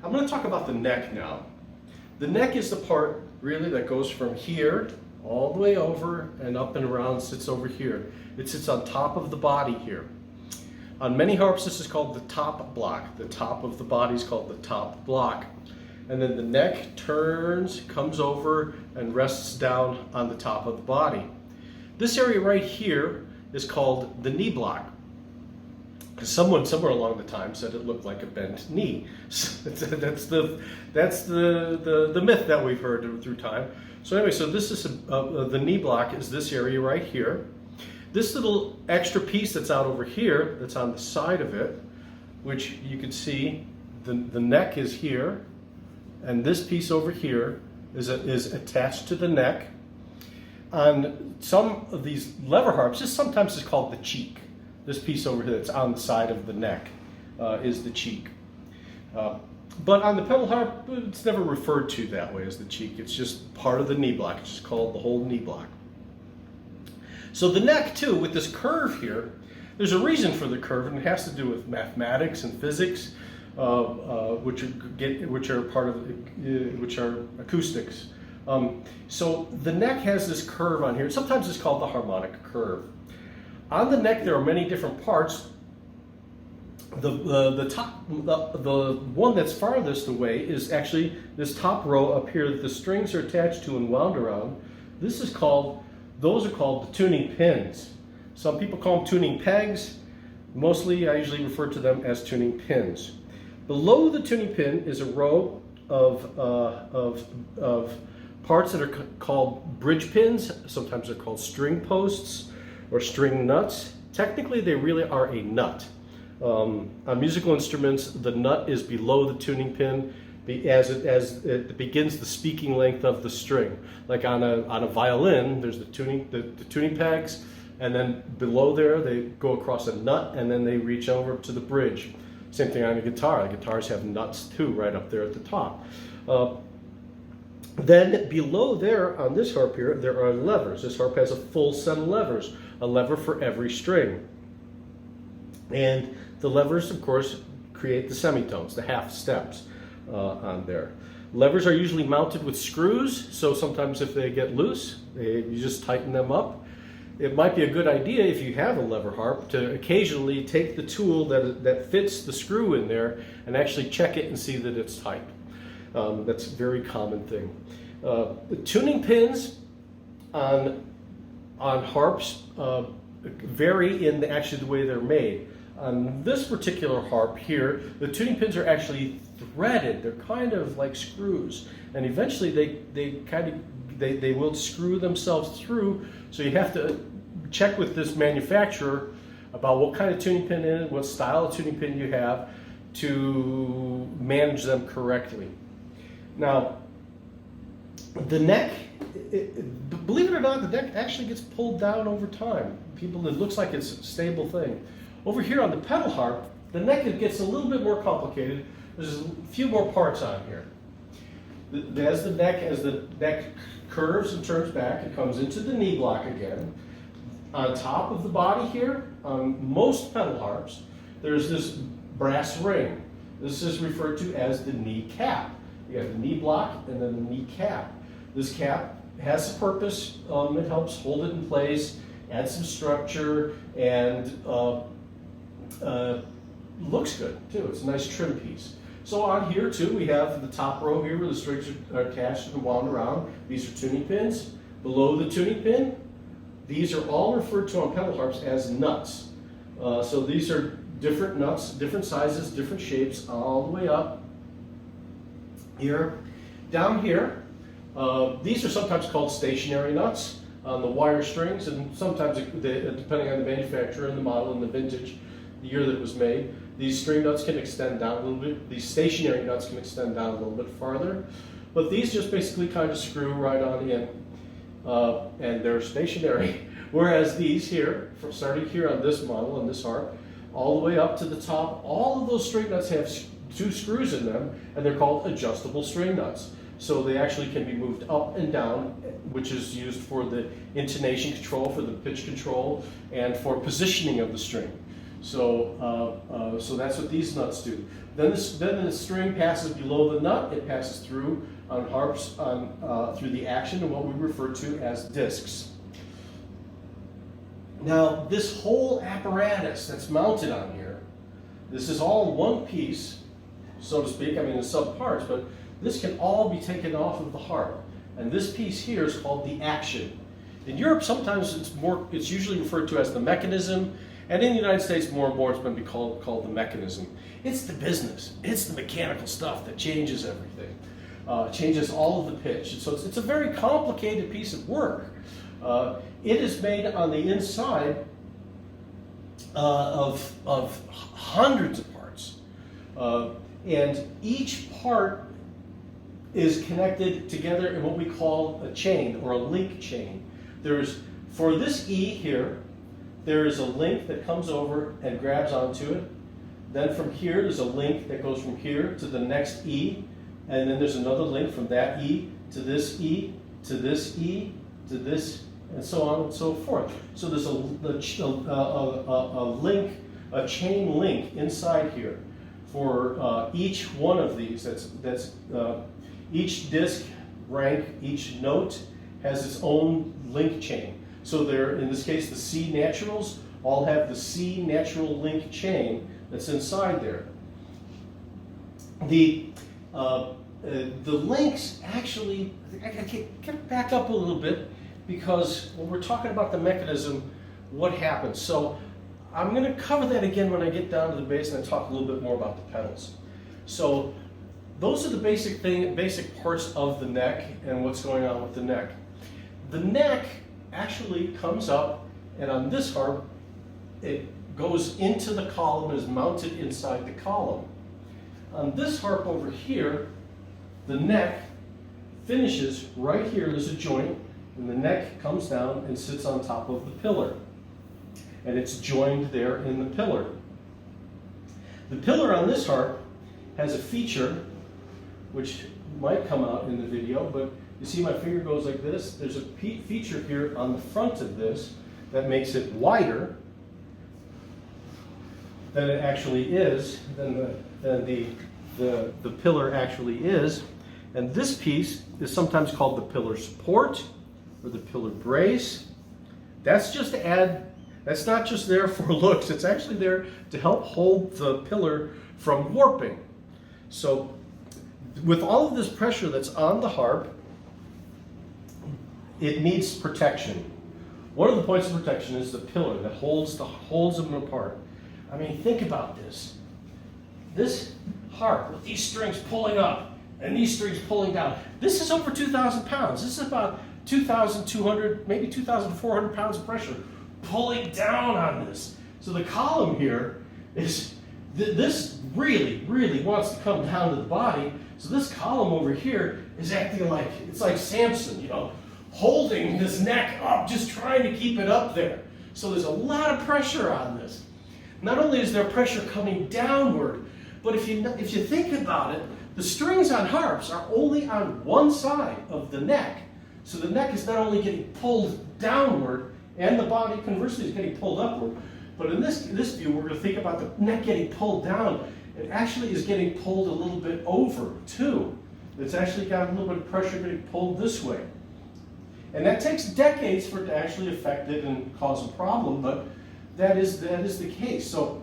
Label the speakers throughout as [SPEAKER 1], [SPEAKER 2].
[SPEAKER 1] I'm going to talk about the neck now. The neck is the part really that goes from here all the way over and up and around, sits over here. It sits on top of the body here. On many harps, this is called the top block. The top of the body is called the top block. And then the neck turns, comes over, and rests down on the top of the body. This area right here is called the knee block. Because someone somewhere along the time said it looked like a bent knee. So that's the myth that we've heard through time. So anyway, so this is the knee block is this area right here. This little extra piece that's out over here, that's on the side of it, which you can see the neck is here, and this piece over here is attached to the neck. On some of these lever harps, this sometimes is called the cheek. This piece over here that's on the side of the neck is the cheek. But on the pedal harp, it's never referred to that way as the cheek. It's just part of the knee block. It's just called the whole knee block. So the neck, too, with this curve here, there's a reason for the curve, and it has to do with mathematics and physics, which are acoustics. So the neck has this curve on here. Sometimes it's called the harmonic curve. On the neck, there are many different parts. The one that's farthest away is actually this top row up here that the strings are attached to and wound around. Those are called the tuning pins. Some people call them tuning pegs. Mostly, I usually refer to them as tuning pins. Below the tuning pin is a row of parts that are called bridge pins. Sometimes they're called string posts or string nuts. Technically, they really are a nut. On musical instruments, the nut is below the tuning pin as it begins the speaking length of the string. Like on a violin, there's the tuning pegs, and then below there they go across a nut, and then they reach over to the bridge. Same thing on a guitar. The guitars have nuts too, right up there at the top. Then below there on this harp here, there are levers. This harp has a full set of levers, a lever for every string. And the levers, of course, create the semitones, the half steps on there. Levers are usually mounted with screws, so sometimes if they get loose, you just tighten them up. It might be a good idea if you have a lever harp to occasionally take the tool that fits the screw in there and actually check it and see that it's tight. That's a very common thing. The tuning pins on harps vary in actually the way they're made. On this particular harp here, the tuning pins are actually threaded. They're kind of like screws, and eventually they will screw themselves through. So you have to check with this manufacturer about what kind of tuning pin it is, what style of tuning pin you have, to manage them correctly. Now, the neck, believe it or not, the neck actually gets pulled down over time. It looks like it's a stable thing. Over here on the pedal harp, the neck gets a little bit more complicated. There's a few more parts on here. As the neck curves and turns back, it comes into the knee block again. On top of the body here, on most pedal harps, there's this brass ring. This is referred to as the knee cap. You have the knee block and then the knee cap. This cap has a purpose. It helps hold it in place, add some structure, and looks good too. It's a nice trim piece. So on here too, we have the top row here where the strings are attached and wound around. These are tuning pins. Below the tuning pin, these are all referred to on pedal harps as nuts. So these are different nuts, different sizes, different shapes, all the way up here. Down here, these are sometimes called stationary nuts on the wire strings, and sometimes, depending on the manufacturer and the model and the vintage, the year that it was made, these string nuts can extend down a little bit. These stationary nuts can extend down a little bit farther, but these just basically kind of screw right on in, and they're stationary. Whereas these here, starting here on this model, on this harp, all the way up to the top, all of those string nuts have two screws in them, and they're called adjustable string nuts. So they actually can be moved up and down, which is used for the intonation control, for the pitch control, and for positioning of the string. So that's what these nuts do. Then the string passes below the nut. It passes through on harps through the action and what we refer to as discs. Now, this whole apparatus that's mounted on here, this is all one piece, so to speak. I mean, the sub parts, but this can all be taken off of the harp. And this piece here is called the action. In Europe, sometimes it's usually referred to as the mechanism, and in the United States, more and more it's been called the mechanism. It's the business. It's the mechanical stuff that changes everything, changes all of the pitch. So it's a very complicated piece of work. It is made on the inside of hundreds of parts, and each part is connected together in what we call a chain or a link chain. For this E here, there is a link that comes over and grabs onto it. Then from here, there's a link that goes from here to the next E, and then there's another link from that E to this E to this E to this, and so on and so forth. So there's a chain link inside here for each one of these. That's each disc rank, each note has its own link chain. So there, in this case, the C naturals all have the C natural link chain that's inside there. The links actually, I can back up a little bit, because when we're talking about the mechanism, what happens? So I'm going to cover that again when I get down to the bass and I talk a little bit more about the pedals. So those are the basic parts of the neck and what's going on with the neck. The neck actually comes up, and on this harp, it goes into the column and is mounted inside the column. On this harp over here, the neck finishes right here. There's a joint, and the neck comes down and sits on top of the pillar. And it's joined there in the pillar. The pillar on this harp has a feature, which might come out in the video, but you see my finger goes like this. There's a feature here on the front of this that makes it wider than it actually is, than the pillar actually is. And this piece is sometimes called the pillar support or the pillar brace. That's just to add, that's not just there for looks, it's actually there to help hold the pillar from warping. So with all of this pressure that's on the harp, it needs protection. One of the points of protection is the pillar that holds them apart. I mean, think about this. This harp with these strings pulling up and these strings pulling down, this is over 2,000 pounds. This is about 2,200, maybe 2,400 pounds of pressure pulling down on this. So the column here is, this really wants to come down to the body. So this column over here is acting like, it's like Samson, you know, holding this neck up, just trying to keep it up there. So there's a lot of pressure on this. Not only is there pressure coming downward, but if you think about it, the strings on harps are only on one side of the neck. So the neck is not only getting pulled downward, and the body conversely is getting pulled upward, but in this view, we're going to think about the neck getting pulled down. It actually is getting pulled a little bit over, too. It's actually got a little bit of pressure getting pulled this way. And that takes decades for it to actually affect it and cause a problem, but that is the case. So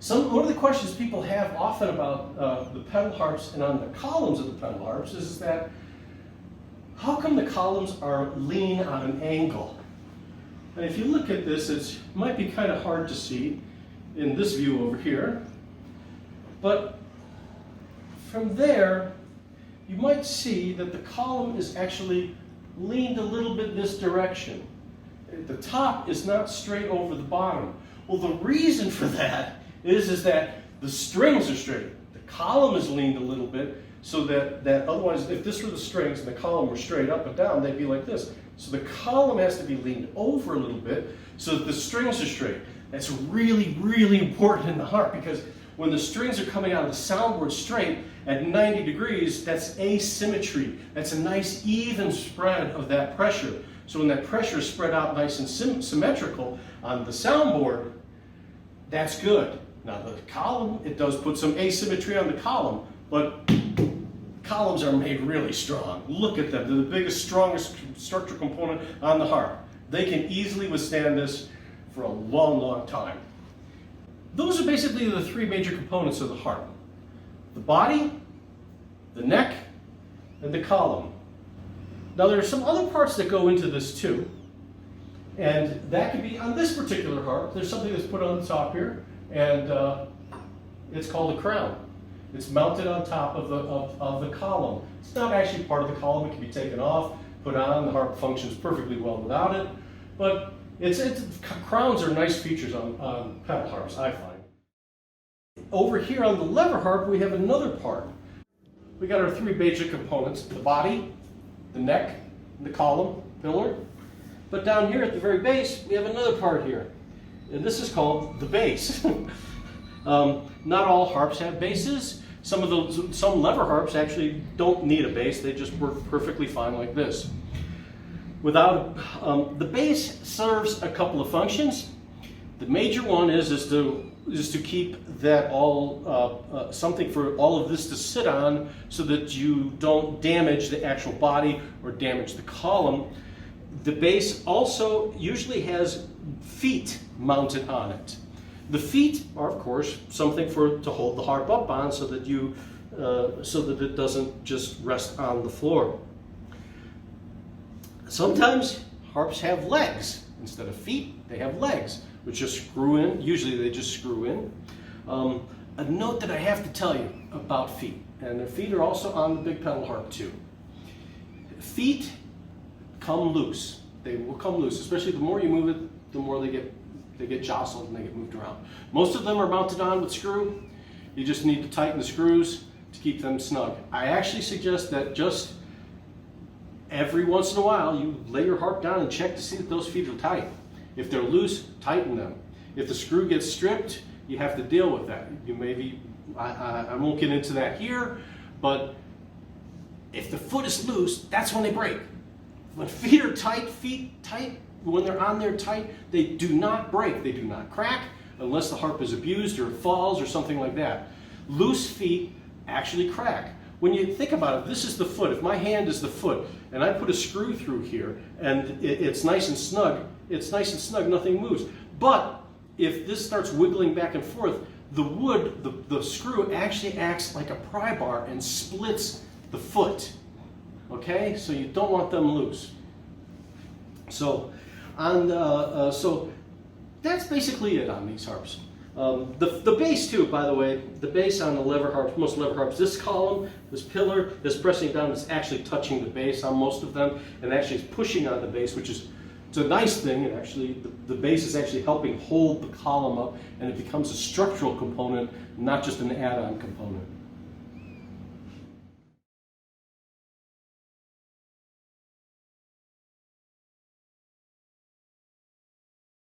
[SPEAKER 1] one of the questions people have often about the pedal harps and on the columns of the pedal harps is that, how come the columns are lean on an angle? And if you look at this, it might be kind of hard to see in this view over here, but from there, you might see that the column is actually leaned a little bit this direction. The top is not straight over the bottom. Well, the reason for that is that the strings are straight. The column is leaned a little bit, so that otherwise, if this were the strings and the column were straight up and down, they'd be like this. So the column has to be leaned over a little bit so that the strings are straight. That's really important in the harp, because when the strings are coming out of the soundboard straight at 90 degrees, that's asymmetry. That's a nice even spread of that pressure. So when that pressure is spread out nice and symmetrical on the soundboard, That's good. Now the column, it does put some asymmetry on the column, but columns are made really strong. Look at them. They're the biggest, strongest structural component on the harp. They can easily withstand this for a long, long time. Those are basically the three major components of the harp. The body, the neck, and the column. Now there are some other parts that go into this too. And that could be on this particular harp. There's something that's put on the top here, and it's called a crown. It's mounted on top of the column. It's not actually part of the column. It can be taken off, put on. The harp functions perfectly well without it. But crowns are nice features on pedal harps, I find. Over here on the lever harp, we have another part. We got our three major components: the body, the neck, and the column, pillar. But down here at the very base, we have another part here. And this is called the bass. Not all harps have basses. Some lever harps actually don't need a bass. They just work perfectly fine like this. Without the bass serves a couple of functions. The major one is to keep that all something for all of this to sit on, so that you don't damage the actual body or damage the column. The bass also usually has feet mounted on it. The feet are, of course, something to hold the harp up on, so that it doesn't just rest on the floor. Sometimes harps have legs. Instead of feet, they have legs, which just screw in. Usually they just screw in. A note that I have to tell you about feet, and the feet are also on the big pedal harp too. Feet come loose. They will come loose, especially the more you move it, the more they get jostled and they get moved around. Most of them are mounted on with screw. You just need to tighten the screws to keep them snug. I actually suggest that just every once in a while you lay your harp down and check to see that those feet are tight. If they're loose, tighten them. If the screw gets stripped, you have to deal with that. I won't get into that here, but if the foot is loose, that's when they break. When feet are tight, when they're on there tight, they do not break, they do not crack, unless the harp is abused or it falls or something like that. Loose feet actually crack. When you think about it, this is the foot. If my hand is the foot and I put a screw through here and it's nice and snug, nothing moves. But if this starts wiggling back and forth, the wood, the screw actually acts like a pry bar and splits the foot. Okay, so you don't want them loose. So that's basically it on these harps. The bass too, by the way, the bass on the lever harps, most lever harps, this column, this pillar, this pressing down is actually touching the bass on most of them, and actually is pushing on the bass, which is it's a nice thing. And actually, the bass is actually helping hold the column up, and it becomes a structural component, not just an add-on component.